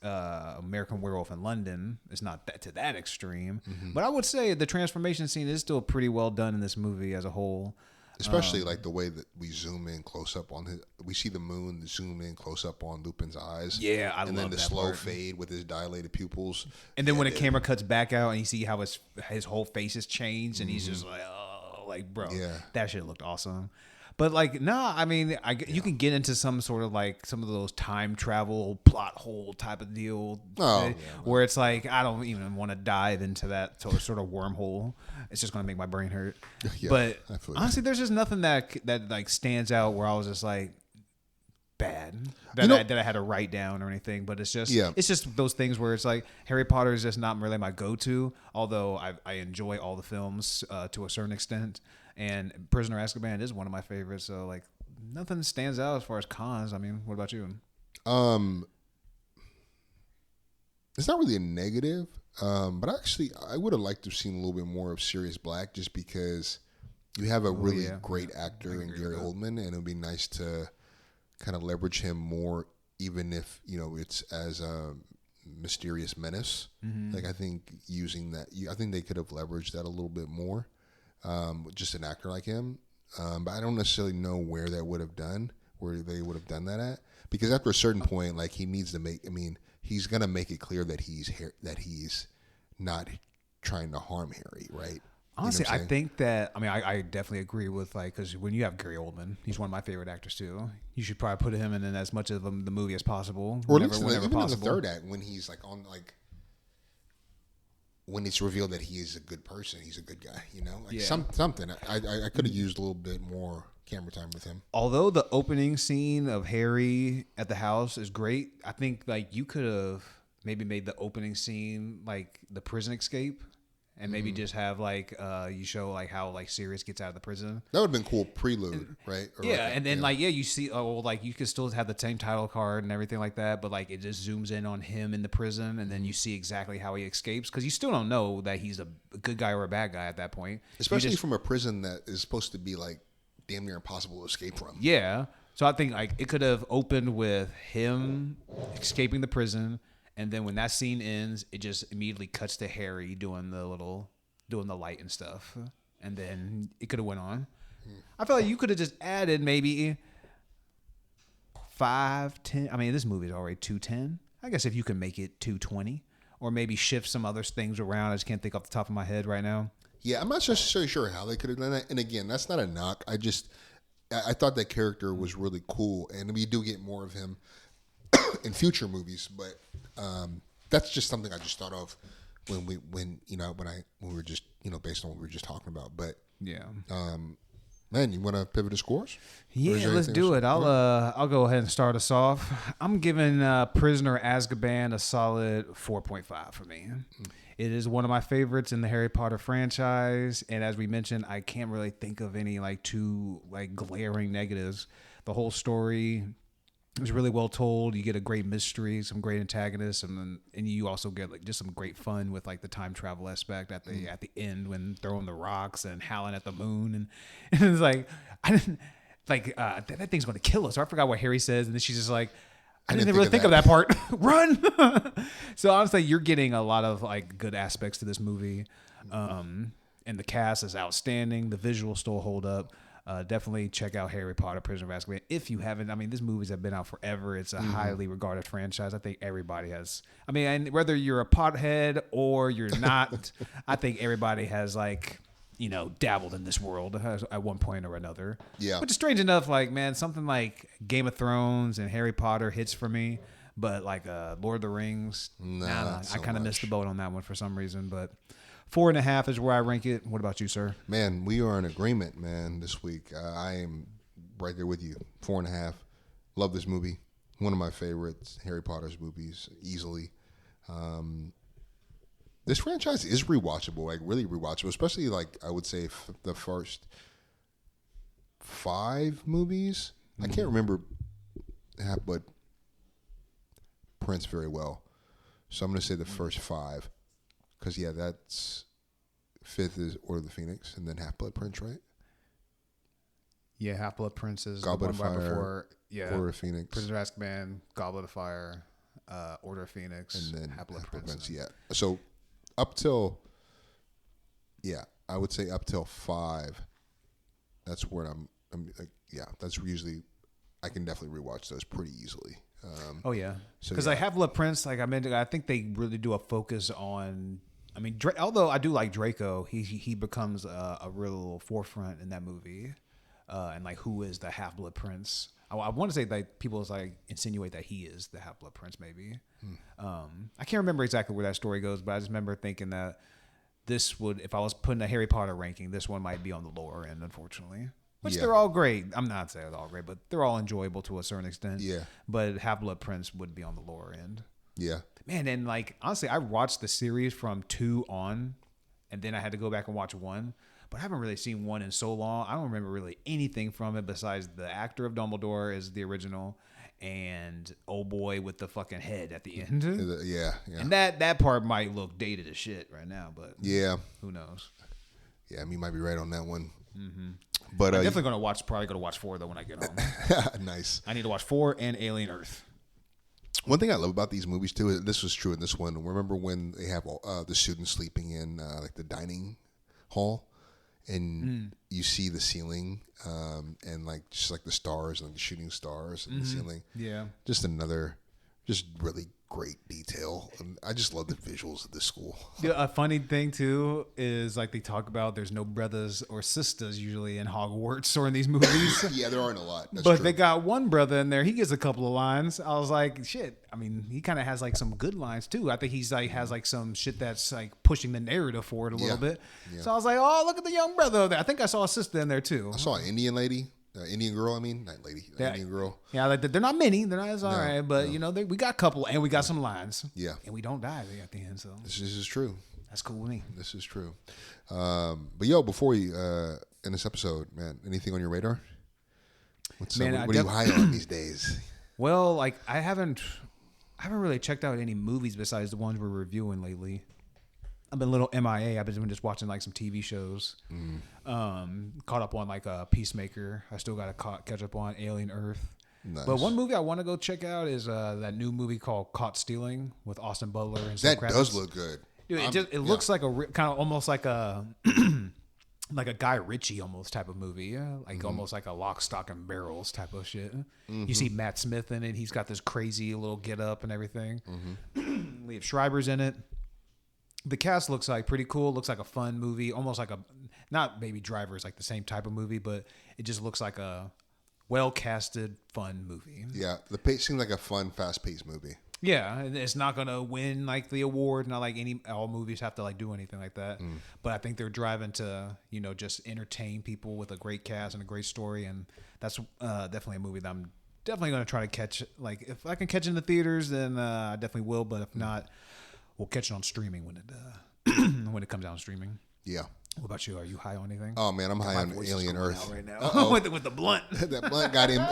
American Werewolf in London. It's not that to that extreme, but I would say the transformation scene is still pretty well done in this movie as a whole. Especially like the way that we zoom in close up on we see the moon zoom in close up on Lupin's eyes. Yeah, I love that. And then the slow part. Fade with his dilated pupils. And then when the camera cuts back out and you see how his whole face has changed, and he's just like, oh, like bro, that shit looked awesome. But like, nah, I mean, you can get into some sort of like some of those time travel plot hole type of deal, where it's like I don't even want to dive into that sort of wormhole. It's just gonna make my brain hurt. But honestly, there's just nothing that like stands out where I was just like bad that I had to write down or anything. But it's just those things where it's like Harry Potter is just not really my go-to. Although I enjoy all the films to a certain extent. And Prisoner of Azkaban is one of my favorites. So, like, nothing stands out as far as cons. I mean, what about you? It's not really a negative, but actually, I would have liked to have seen a little bit more of Sirius Black just because you have a really great actor in Gary Oldman, and it would be nice to kind of leverage him more, even if, you know, it's as a mysterious menace. Like, I think using that, I think they could have leveraged that a little bit more. Just an actor like him, but I don't necessarily know where they would have done that at, because after a certain point, like he needs to make. I mean, he's gonna make it clear that he's not trying to harm Harry, right? Honestly, I think that I definitely agree with like because when you have Gary Oldman, he's one of my favorite actors too. You should probably put him in as much of the movie as possible, or whenever possible. In the third act when he's like on like. When it's revealed that he is a good person, he's a good guy, you know? Like something. I could have used a little bit more camera time with him. Although the opening scene of Harry at the house is great, I think like you could have maybe made the opening scene like the prison escape, and maybe just have like you show like how like Sirius gets out of the prison. That would have been cool prelude, right? Or and then you see like you could still have the same title card and everything like that, but like it just zooms in on him in the prison, and then you see exactly how he escapes because you still don't know that he's a good guy or a bad guy at that point. Especially from a prison that is supposed to be like damn near impossible to escape from. Yeah, so I think like it could have opened with him escaping the prison. And then when that scene ends, it just immediately cuts to Harry doing the light and stuff. And then it could have went on. I feel like you could have just added maybe 5, 10. I mean, this movie is already 210. I guess if you can make it 220, or maybe shift some other things around. I just can't think off the top of my head right now. Yeah, I'm not necessarily sure how they could have done that. And again, that's not a knock. I thought that character was really cool, and we do get more of him in future movies, but that's just something I just thought of when we were just based on what we were just talking about. But man, you want to pivot to scores? Yeah, let's do it. I'll go ahead and start us off. I'm giving Prisoner of Azkaban a solid 4.5 for me. It is one of my favorites in the Harry Potter franchise, and as we mentioned, I can't really think of any like too like glaring negatives. The whole story It's really well told. You get a great mystery, some great antagonists, and you also get like just some great fun with like the time travel aspect at the end when throwing the rocks and howling at the moon, and it's like I didn't like that thing's going to kill us. Or I forgot what Harry says, and then she's just like, I didn't really think of that part. Run. So honestly, you're getting a lot of like good aspects to this movie, and the cast is outstanding. The visuals still hold up. Definitely check out Harry Potter: Prisoner of Azkaban if you haven't. I mean, these movies have been out forever. It's a highly regarded franchise. I think everybody has. I mean, and whether you're a pothead or you're not, I think everybody has like, you know, dabbled in this world at one point or another. Yeah. Which is strange enough. Like, man, something like Game of Thrones and Harry Potter hits for me, but like Lord of the Rings, nah, I kind of missed the boat on that one for some reason. But 4.5 is where I rank it. What about you, sir? Man, we are in agreement, man, this week. I am right there with you. 4.5. Love this movie. One of my favorites, Harry Potter's movies, easily. This franchise is rewatchable, like really rewatchable, especially like I would say the first 5 movies. I can't remember but Prince very well. So I'm going to say the first 5. Because, yeah, that's 5th is Order of the Phoenix and then Half-Blood Prince, right? Yeah, Half-Blood Prince is Goblet of the one right Fire, before. Yeah, Order of Phoenix. Prisoner of Azkaban, Goblet of Fire, Order of Phoenix, And then Half-Blood Prince. Yeah. So up till, I would say up till 5, that's where I'm that's usually, I can definitely rewatch those pretty easily. Oh, yeah. So, Because like Half-Blood Prince, like I mentioned, I think they really do a focus on, I mean, although I do like Draco, he becomes a real forefront in that movie. And like, who is the Half-Blood Prince? I want to say like people like insinuate that he is the Half-Blood Prince, maybe. I can't remember exactly where that story goes, but I just remember thinking that this would, if I was putting a Harry Potter ranking, this one might be on the lower end, unfortunately. Which they're all great. I'm not saying they're all great, but they're all enjoyable to a certain extent. Yeah. But Half-Blood Prince would be on the lower end. Yeah. Man, and like honestly, I watched the series from 2 on, and then I had to go back and watch 1. But I haven't really seen 1 in so long. I don't remember really anything from it besides the actor of Dumbledore is the original, and old boy with the fucking head at the end. Yeah. And that part might look dated as shit right now, but who knows? Yeah, you might be right on that one. Mm-hmm. But I'm definitely probably gonna watch 4 though when I get home. Nice. I need to watch 4 and Alien Earth. One thing I love about these movies too, this was true in this one. Remember when they have the students sleeping in like the dining hall, and you see the ceiling and like just like the stars and like the shooting stars in the ceiling. Yeah, just really great detail. And I just love the visuals of this school. Yeah, a funny thing too is like they talk about there's no brothers or sisters usually in Hogwarts or in these movies. Yeah, there aren't a lot. That's but true. they got one brother in there. He gets a couple of lines. I was like, shit. I mean, he kind of has like some good lines too. I think he's like has like some shit that's like pushing the narrative forward a little bit. Yeah. So I was like, oh, look at the young brother over there. I think I saw a sister in there too. I saw an Indian lady. Indian girl, I mean, not lady, Indian girl. Yeah, like they're not many. They're not as all right, but you know, we got a couple, and we got some lines. Yeah, and we don't die at the end. So this is true. That's cool with me. This is true. But yo, before we in this episode, man, anything on your radar? What are you high on these days? Well, like I haven't really checked out any movies besides the ones we're reviewing lately. I've been a little MIA. I've been just watching like some TV shows. Caught up on like Peacemaker. I still got to catch up on Alien Earth. Nice. But one movie I want to go check out is that new movie called Caught Stealing with Austin Butler and that does look good. Dude, it looks like a kind of almost like a like a Guy Ritchie almost type of movie, like almost like a Lock, Stock, and Barrels type of shit. You see Matt Smith in it. He's got this crazy little get up and everything. Liev Schreiber's in it. The cast looks like pretty cool. Looks like a fun movie, almost like not Baby Driver is like the same type of movie, but it just looks like a well-casted, fun movie. Yeah, the pace seems like a fun, fast-paced movie. Yeah, and it's not gonna win like the award. Not like all movies have to like do anything like that. But I think they're driving to just entertain people with a great cast and a great story, and that's definitely a movie that I'm definitely gonna try to catch. Like if I can catch it in the theaters, then I definitely will. But if not, we'll catch it on streaming when it when it comes out on streaming. Yeah. What about you? Are you high on anything? Oh man, I'm high My on voice is Alien going Earth out right now. with the blunt. That blunt got him.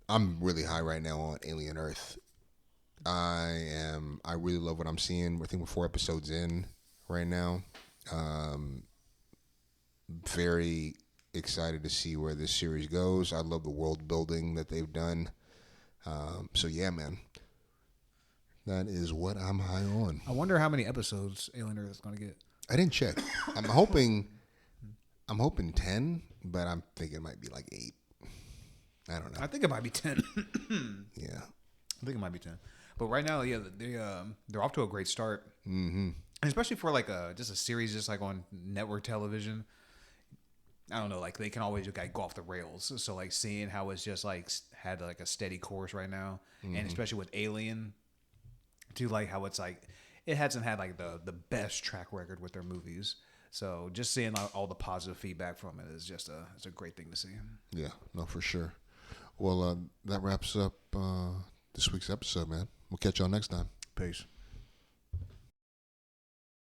I'm really high right now on Alien Earth. I really love what I'm seeing. I think we're 4 episodes in right now. Very excited to see where this series goes. I love the world building that they've done. So yeah, man. That is what I'm high on. I wonder how many episodes Alien Earth is going to get. I didn't check. I'm hoping 10, but I'm thinking it might be like 8. I don't know. I think it might be 10. Yeah. I think it might be 10. But right now, yeah, they're off to a great start. Mm-hmm. And especially for like just a series just like on network television. I don't know, like they can always like go off the rails. So like seeing how it's just like had like a steady course right now, and especially with Alien, to like how it's like it hasn't had like the best track record with their movies. So just seeing all the positive feedback from it is just it's a great thing to see. Yeah, no, for sure. Well, that wraps up this week's episode, man. We'll catch y'all next time. Peace.